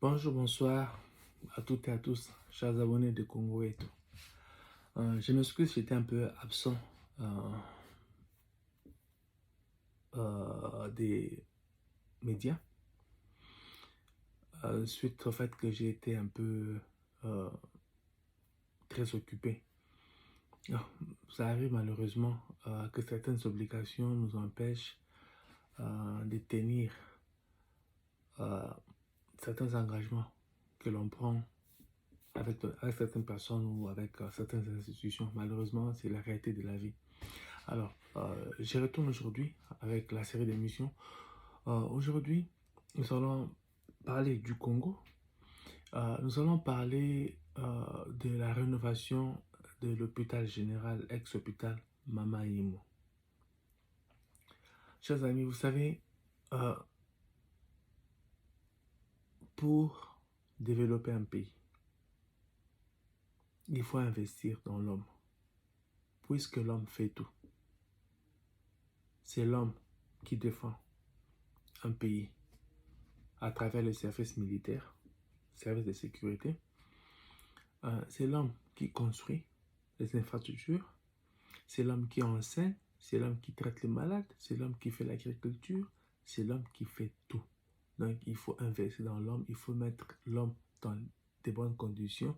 Bonjour, bonsoir à toutes et à tous, chers abonnés de Congo et tout. Je m'excuse, j'étais un peu absent euh, des médias suite au fait que j'ai été un peu euh, très occupé. Ah, ça arrive malheureusement que certaines obligations nous empêchent de tenir euh, certains engagements que l'on prend avec certaines personnes ou avec certaines institutions. Malheureusement, c'est la réalité de la vie. Alors, je retourne aujourd'hui avec la série d'émissions. Aujourd'hui, nous allons parler du Congo. Nous allons parler de la rénovation de l'hôpital général, ex-hôpital Mama Imo. Chers amis, vous savez, euh, pour développer un pays, il faut investir dans l'homme, puisque l'homme fait tout. C'est l'homme qui défend un pays à travers les services militaires, services de sécurité. C'est l'homme qui construit les infrastructures, c'est l'homme qui enseigne, c'est l'homme qui traite les malades, c'est l'homme qui fait l'agriculture, c'est l'homme qui fait tout. Donc il faut investir dans l'homme, il faut mettre l'homme dans de bonnes conditions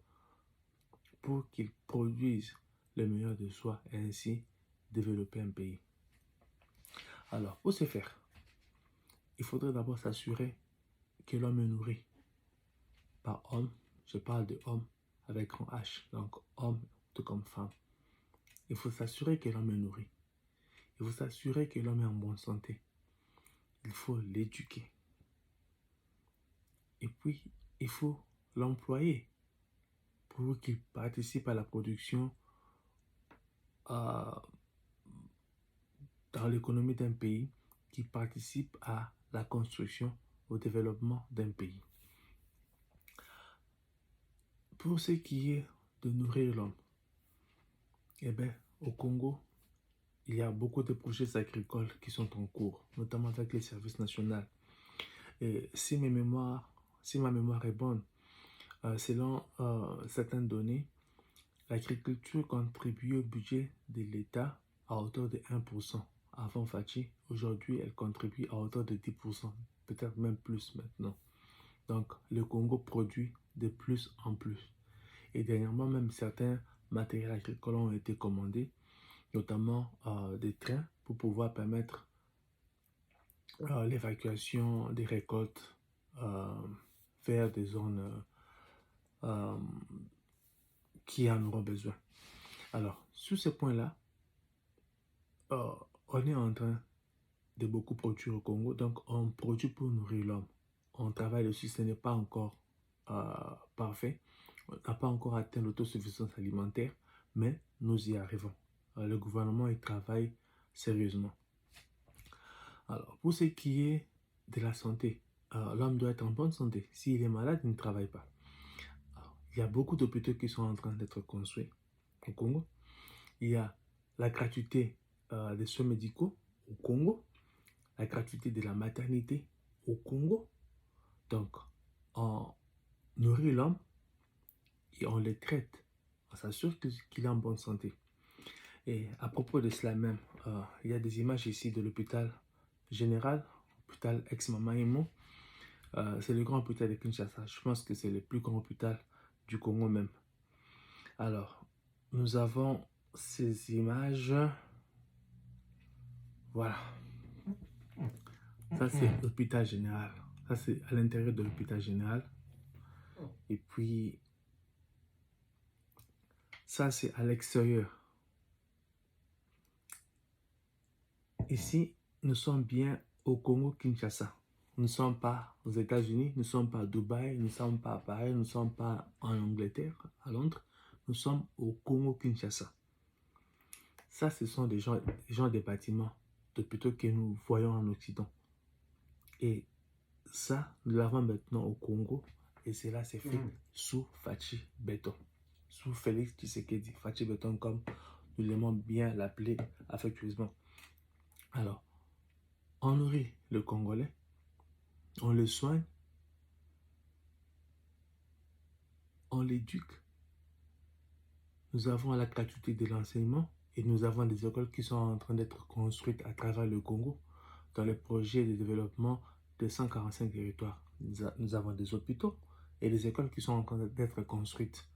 pour qu'il produise le meilleur de soi et ainsi développer un pays. Alors, pour ce faire, il faudrait d'abord s'assurer que l'homme est nourri. Par homme, je parle de homme avec grand H, donc homme tout comme femme. Il faut s'assurer que l'homme est nourri. Il faut s'assurer que l'homme est en bonne santé. Il faut l'éduquer. Et puis, il faut l'employer pour qu'il participe à la production euh, dans l'économie d'un pays, qu'il participe à la construction, au développement d'un pays. Pour ce qui est de nourrir l'homme, eh bien, au Congo, il y a beaucoup de projets agricoles qui sont en cours, notamment avec les services nationaux. Et si ma mémoire est bonne, selon certaines données, l'agriculture contribue au budget de l'État à hauteur de 1%. Avant Fachi, aujourd'hui, elle contribue à hauteur de 10%, peut-être même plus maintenant. Donc, le Congo produit de plus en plus. Et dernièrement, même certains matériels agricoles ont été commandés, notamment des trains pour pouvoir permettre l'évacuation des récoltes vers des zones euh, qui en auront besoin. Alors, sur ce point-là, on est en train de beaucoup produire au Congo, donc on produit pour nourrir l'homme. On travaille dessus, ce n'est pas encore parfait, on n'a pas encore atteint l'autosuffisance alimentaire, mais nous y arrivons. Le gouvernement y travaille sérieusement. Alors, pour ce qui est de la santé, l'homme doit être en bonne santé. S'il est malade, il ne travaille pas. Alors, il y a beaucoup d'hôpitaux qui sont en train d'être construits au Congo. Il y a la gratuité des soins médicaux au Congo, la gratuité de la maternité au Congo. Donc, on nourrit l'homme et on le traite. On s'assure qu'il est en bonne santé. Et à propos de cela même, il y a des images ici de l'hôpital général, l'hôpital ex-Mama Imo. C'est le grand hôpital de Kinshasa. Je pense que c'est le plus grand hôpital du Congo même. Alors, nous avons ces images. Voilà. Ça, c'est l'hôpital général. Ça, c'est à l'intérieur de l'hôpital général. Et puis, ça, c'est à l'extérieur. Ici, nous sommes bien au Congo-Kinshasa. Nous ne sommes pas aux États-Unis, nous ne sommes pas à Dubaï, nous ne sommes pas à Paris, nous ne sommes pas en Angleterre, à Londres. Nous sommes au Congo-Kinshasa. Ça, ce sont des gens des bâtiments d'hôpitaux que nous voyons en Occident. Et ça, nous l'avons maintenant au Congo. Et cela s'est fait sous Fachi Beton. Sous Félix Tshisekedi. Fachi Beton, comme nous l'aimons bien l'appeler affectueusement. Alors, on nourrit le Congolais, on le soigne, l'éduque. Nous avons la gratuité de l'enseignement et nous avons des écoles qui sont en train d'être construites à travers le Congo dans le projet de développement de 145 territoires. Nous avons des hôpitaux et des écoles qui sont en train d'être construites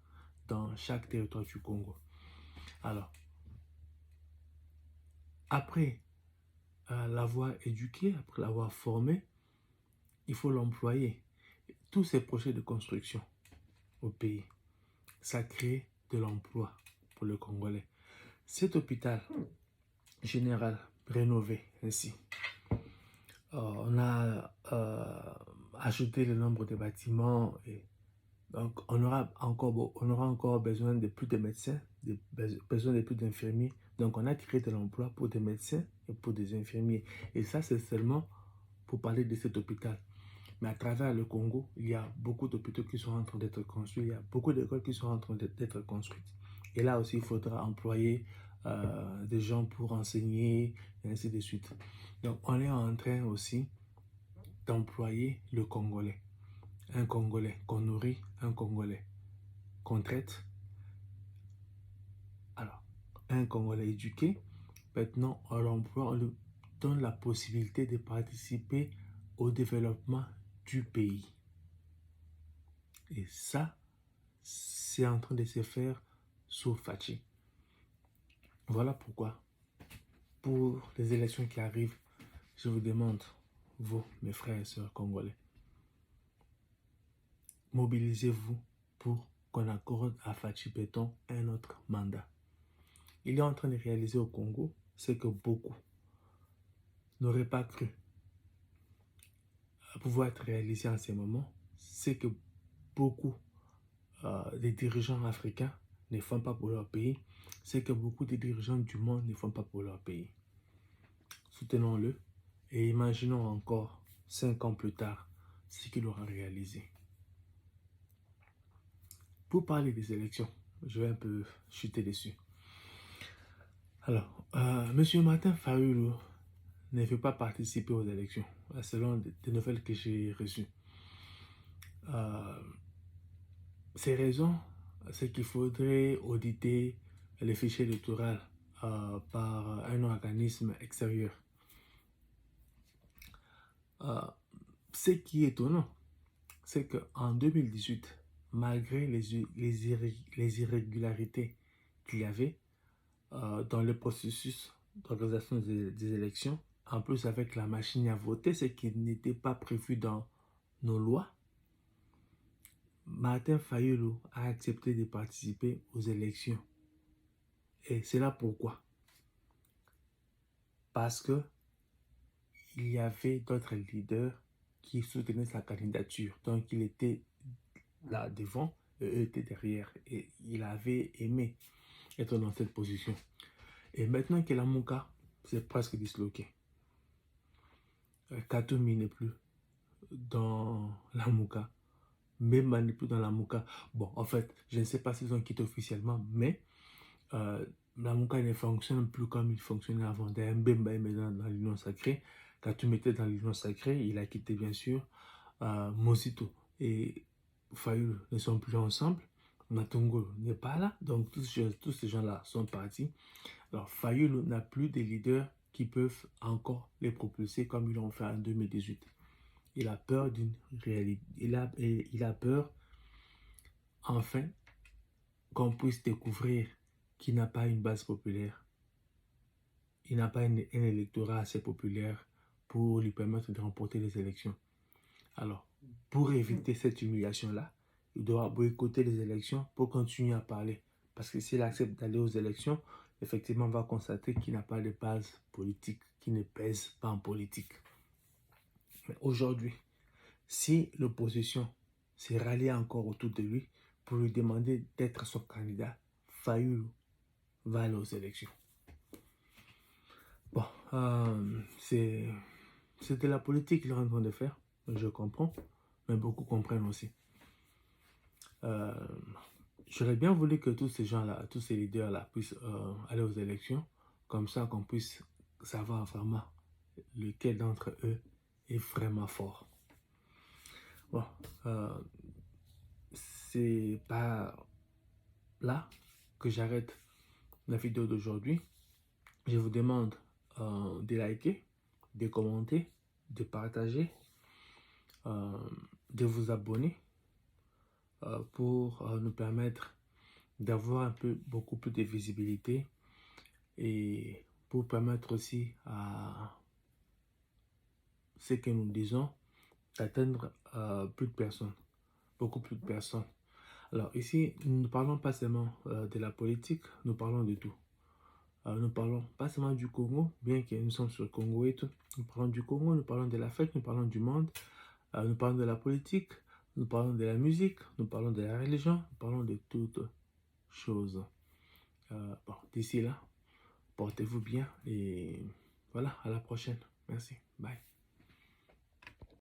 dans chaque territoire du Congo. Alors, après l'avoir éduqué, après l'avoir formé, il faut l'employer. Tous ces projets de construction au pays, ça crée de l'emploi pour le Congolais. Cet hôpital général rénové ainsi, on a ajouté le nombre de bâtiments et donc on aura encore besoin de plus de médecins, besoin de plus d'infirmiers. Donc on a créé de l'emploi pour des médecins et pour des infirmiers. Et ça, c'est seulement pour parler de cet hôpital. Mais à travers le Congo, il y a beaucoup d'hôpitaux qui sont en train d'être construits, il y a beaucoup d'écoles qui sont en train d'être construites. Et là aussi, il faudra employer des gens pour enseigner, et ainsi de suite. Donc, on est en train aussi d'employer le Congolais. Un Congolais qu'on nourrit, un Congolais qu'on traite. Alors, un Congolais éduqué, maintenant, on l'emploie, on lui donne la possibilité de participer au développement du pays. Et ça, c'est en train de se faire sous Fachi. Voilà pourquoi, pour les élections qui arrivent, je vous demande, vous, mes frères et sœurs congolais, mobilisez-vous pour qu'on accorde à Fachi Béton un autre mandat. Il est en train de réaliser au Congo ce que beaucoup n'auraient pas cru pouvoir être réalisé en ces moments, c'est que beaucoup des dirigeants africains ne font pas pour leur pays, c'est que beaucoup de dirigeants du monde ne font pas pour leur pays. Soutenons-le et imaginons encore 5 ans plus tard ce qu'il aura réalisé. Pour parler des élections, je vais un peu chuter dessus. Alors, M. Martin Fayulu ne veut pas participer aux élections, selon des nouvelles que j'ai reçues. Ces raisons, c'est qu'il faudrait auditer les fichiers électoraux par un organisme extérieur. Ce qui est étonnant, c'est qu'en 2018, malgré les irrégularités qu'il y avait dans le processus d'organisation des élections, en plus avec la machine à voter, ce qui n'était pas prévu dans nos lois, Martin Fayulu a accepté de participer aux élections. Et c'est là pourquoi. Parce que il y avait d'autres leaders qui soutenaient sa candidature. Donc il était là devant et eux étaient derrière. Et il avait aimé être dans cette position. Et maintenant que Lamuka s'est presque disloqué, Katoumi n'est plus dans Lamuka. Mbemba n'est plus dans Lamuka. Bon, en fait, je ne sais pas s'ils ont quitté officiellement, mais Lamuka ne fonctionne plus comme il fonctionnait avant. Mbemba est maintenant dans l'union sacrée. Katoumi était dans l'union sacrée. Il a quitté, bien sûr. Mosito et Fayulu ne sont plus ensemble. Natungo n'est pas là. Donc, tous ces gens-là sont partis. Alors, Fayulu n'a plus de leaders qui peuvent encore les propulser comme ils l'ont fait en 2018. Il a peur d'une réalité. Il a peur, enfin, qu'on puisse découvrir qu'il n'a pas une base populaire. Il n'a pas un électorat assez populaire pour lui permettre de remporter les élections. Alors, pour éviter cette humiliation-là, il doit boycotter les élections pour continuer à parler. Parce que s'il accepte d'aller aux élections, effectivement, on va constater qu'il n'a pas de base politique, qu'il ne pèse pas en politique. Mais aujourd'hui, si l'opposition s'est ralliée encore autour de lui pour lui demander d'être son candidat, Fayulu va aller aux élections. Bon, c'est de la politique qu'il est en train de faire, je comprends, mais beaucoup comprennent aussi. J'aurais bien voulu que tous ces gens-là, tous ces leaders-là puissent aller aux élections, comme ça qu'on puisse savoir vraiment lequel d'entre eux est vraiment fort. Bon, c'est pas là que j'arrête la vidéo d'aujourd'hui. Je vous demande de liker, de commenter, de partager, de vous abonner pour nous permettre d'avoir beaucoup plus de visibilité et pour permettre aussi à ce que nous disons d'atteindre plus de personnes, beaucoup plus de personnes. Alors ici, nous ne parlons pas seulement de la politique, nous parlons de tout. Nous parlons pas seulement du Congo, bien que nous sommes sur le Congo et tout. Nous parlons du Congo, nous parlons de l'Afrique, nous parlons du monde, nous parlons de la politique, nous parlons de la musique, nous parlons de la religion, nous parlons de toutes choses. Bon, d'ici là, portez-vous bien et voilà, à la prochaine. Merci. Bye.